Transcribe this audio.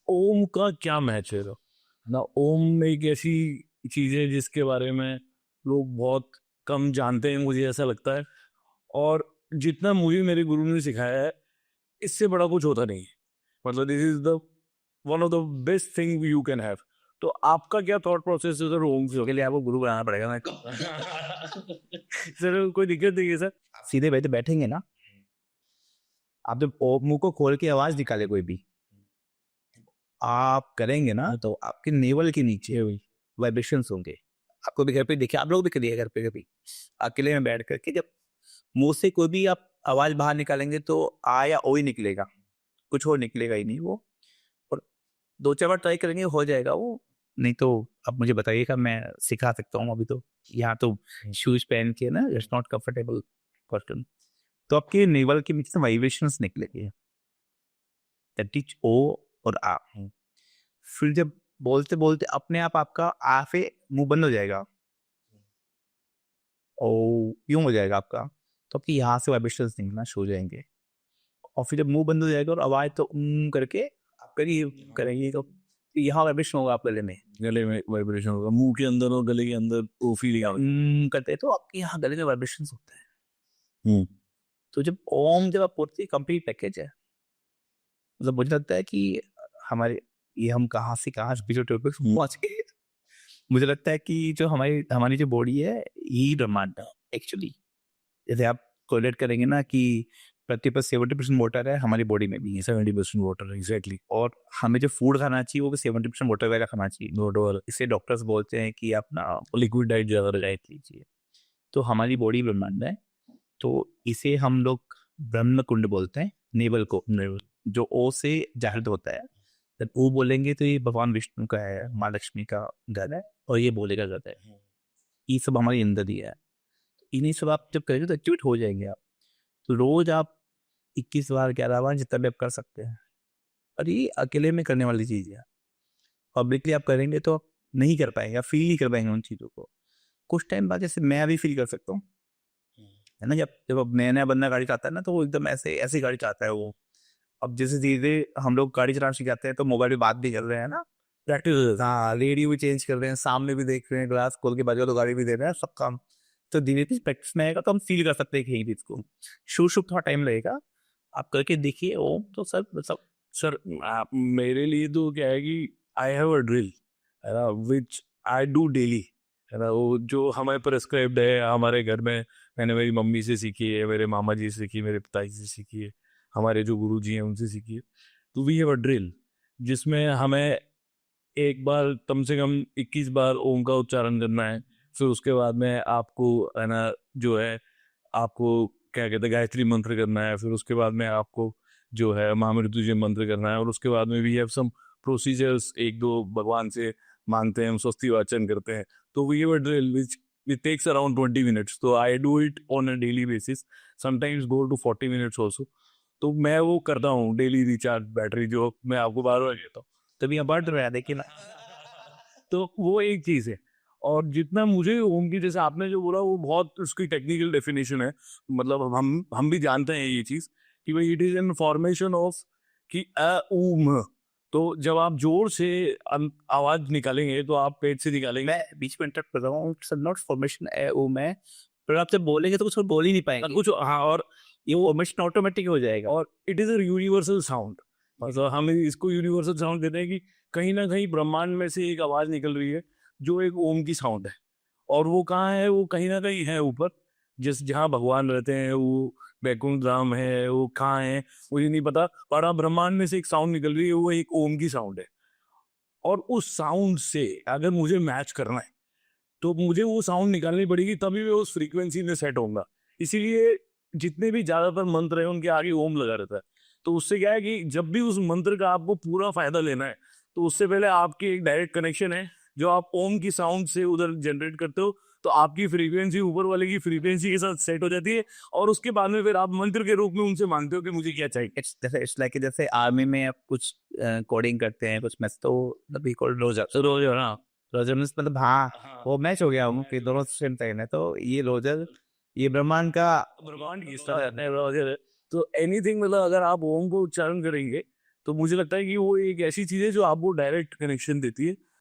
ओम का क्या मैच है ना। ओम एक ऐसी चीज है जिसके बारे में लोग बहुत कम जानते हैं, मुझे ऐसा लगता है। और जितना मुझे मेरे गुरु ने सिखाया है, इससे बड़ा कुछ होता नहीं है। मतलब this is the one of the best thing you can have. तो आपका क्या थॉट प्रोसेस है सर ओम के लिए? आपको गुरु बनाना पड़ेगा ना। सर कोई दिक्कत नहीं है सर। सीधे बैठे बैठेंगे ना, आप जब मुंह को खोल के आवाज निकाले कोई भी आप करेंगे ना, तो आपके नेवल के नीचे वाइब्रेशंस होंगे। आपको भी घर पे देखिए, आप लोग भी करिए घर पे कभी अकेले में बैठ करके, जब मुंह से कोई भी आप आवाज बाहर निकालेंगे तो आ या ओ ही निकलेगा, कुछ और निकलेगा ही नहीं वो। और 2-4 बार ट्राई करेंगे हो जाएगा वो, नहीं तो आप मुझे बताइएगा, मैं सिखा सकता हूँ। अभी तो यहाँ तो शूज पहन के ना, इट्स नॉट कंफर्टेबल पर्सन, तो आपके नेवल के नीचे से वाइब्रेशंस निकलेंगे, दैट इज ओ और आ। फिर जब बोलते बोलते अपने आप आपका आ से मुंह बंद हो जाएगा, ओ यूं हो जाएगा आपका, तो आपके यहाँ से वाइब्रेशंस निकलना शुरू हो जाएंगे। और फिर जब मुंह बंद हो जाएगा और आवाज तो करके आप करिए करेंगे, तो यहाँ वाइब्रेशन होगा आप गले में। गले में वाइब्रेशन होगा, मुंह के अंदर और गले के अंदर वो फीलिंग करते हैं तो आपके यहाँ गले में वाइब्रेशन होते हैं। तो जब ओम जब आप बोलते हैं कंप्लीट पैकेज है, मतलब मुझे लगता है कि हमारे ये हम कहाँ से कहाँ बीचो टॉपिक पहुंच गए। मुझे लगता है कि जो हमारी हमारी जो बॉडी है ये ब्रह्मांड है एक्चुअली। जैसे आप कोरिलेट करेंगे ना कि पृथ्वी पर 70% वाटर है, हमारी बॉडी में भी है 70% वाटर एग्जैक्टली। और हमें जो फूड खाना चाहिए वो भी 70% वाटर वगैरह खाना चाहिए। वाटर इससे डॉक्टर्स बोलते हैं कि आप ना लिक्विड डाइट ज्यादा डाइट लीजिए। तो हमारी बॉडी ब्रह्मांड है, तो इसे हम लोग ब्रह्म कुंड बोलते हैं। नेवल को, नेवल जो ओ से जाहिर होता है, जब वो बोलेंगे तो ये भगवान विष्णु का है, माँ लक्ष्मी का घर है, और ये बोलेगा घर है। ये सब हमारी अंदर ही है। इन्हीं सब आप जब करेंगे तो एक्टिवेट हो जाएंगे आप। तो रोज आप 21 बार 11 बार जितना भी आप कर सकते हैं, और ये अकेले में करने वाली चीज है। पब्लिकली आप करेंगे तो आप नहीं कर पाएंगे, आप फील नहीं कर पाएंगे उन चीजों को। कुछ टाइम बाद जैसे मैं अभी फील कर सकता हूँ, है ना, जब जब अब नया नया बंदा गाड़ी चलाता है ना, तो वो एकदम ऐसे ऐसी गाड़ी चलाता है वो। अब जैसे धीरे हम लोग गाड़ी चलाना सीख जाते हैं तो मोबाइल पे बात भी कर रहे हैं ना, प्रैक्टिस। हाँ, रेडियो भी चेंज कर रहे हैं, सामने भी देख रहे हैं, ग्लास खोल के बाजू वालों गाड़ी भी दे रहे हैं, सब काम। तो धीरे धीरे प्रैक्टिस में आएगा तो हम फील कर सकते हैं कहीं भी इसको। शुरू शुरू थोड़ा टाइम लगेगा, आप करके देखिए ओम, तो सर मतलब सर मेरे लिए तो क्या है कि आई हैव अ ड्रिल, है ना, विच आई डू डेली, है ना। वो जो हमें प्रेस्क्राइब्ड है हमारे घर में, मैंने मेरी मम्मी से सीखी है, मेरे मामा जी से सीखी, मेरे पिताजी से सीखी है, हमारे जो गुरु जी हैं उनसे सीखी है। तो वी हैव अ ड्रिल जिसमें हमें एक बार कम से कम 21 बार ओम का उच्चारण करना है। फिर उसके बाद में आपको, है ना, जो है आपको क्या कहते हैं गायत्री मंत्र करना है। फिर उसके बाद में आपको जो है महामृत्युंजय मंत्र करना है। और उसके बाद में वी हैव सम प्रोसीजर्स, एक दो भगवान से मांगते हैं, हम स्वस्ति वाचन करते हैं। तो we have a drill which it takes around 20 minutes. So I do it on a daily basis. Sometimes go to 40 minutes also. तो मैं वो करता हूँ डेली रिचार्ज बैटरी, जो मैं आपको बार बार कहता हूँ। तभी यहाँ बढ़ रहा है, देखिए ना। तो वो एक चीज है। और जितना मुझे ओम की, जैसे आपने जो बोला, वो बहुत उसकी टेक्निकल डेफिनेशन है। मतलब हम भी जानते हैं ये चीज कि भाई it is an formation of कि अ ऊम। तो जब आप जोर से आवाज निकालेंगे तो आप पेट से निकालेंगे। मैं बीच में इंटरप्ट कर रहा हूँ, इट्स नॉट फॉर्मेशन है वो, मैं पर आप जब बोलेंगे तो कुछ और बोल ही नहीं पाएंगे कुछ, हाँ। और ये वो फॉर्मेशन ऑटोमेटिक हो जाएगा। और it is a universal sound. मतलब हम इसको यूनिवर्सल साउंड देते हैं कि कहीं ना कहीं ब्रह्मांड में से एक आवाज निकल रही है जो एक ओम की साउंड है। और वो कहाँ है? वो कहीं ना कहीं है ऊपर, जिस जहाँ भगवान रहते हैं, वो बैकुंठ धाम है, वो कहाँ है मुझे नहीं पता। पर हाँ, ब्रह्मांड में से एक साउंड निकल रही है, वो एक ओम की साउंड है। और उस साउंड से अगर मुझे मैच करना है तो मुझे वो साउंड निकालनी पड़ेगी, तभी मैं उस फ्रीक्वेंसी में सेट होऊंगा। इसीलिए जितने भी ज्यादातर मंत्र हैं उनके आगे ओम लगा रहता है। तो उससे क्या है कि जब भी उस मंत्र का आपको पूरा फायदा लेना है, तो उससे पहले आपकी एक डायरेक्ट कनेक्शन है जो आप ओम की साउंड से उधर जनरेट करते हो। तो आपकी फ्रीक्वेंसी ऊपर वाले की फ्रीक्वेंसी के साथ सेट हो जाती है। और उसके बाद में फिर आप मंत्र के रूप में उनसे मांगते हो कि मुझे क्या चाहिए। इट्स लाइक जैसे आर्मी में आप कुछ कोडिंग करते हैं कुछ मैच, तो वी कॉल रोजर। रोज है ना। रोजर मतलब हाँ, हाँ, वो मैच हो गया हूँ कि दोनों सेम टाइम है, तो ये रोजर ये ब्रह्मांड का। ब्रह्मांड की स्थापना है, रोजर है। तो एनीथिंग, मतलब अगर आप ओम को उच्चारण करेंगे तो मुझे लगता है कि वो एक ऐसी चीज़ है जो आपको डायरेक्ट कनेक्शन देती है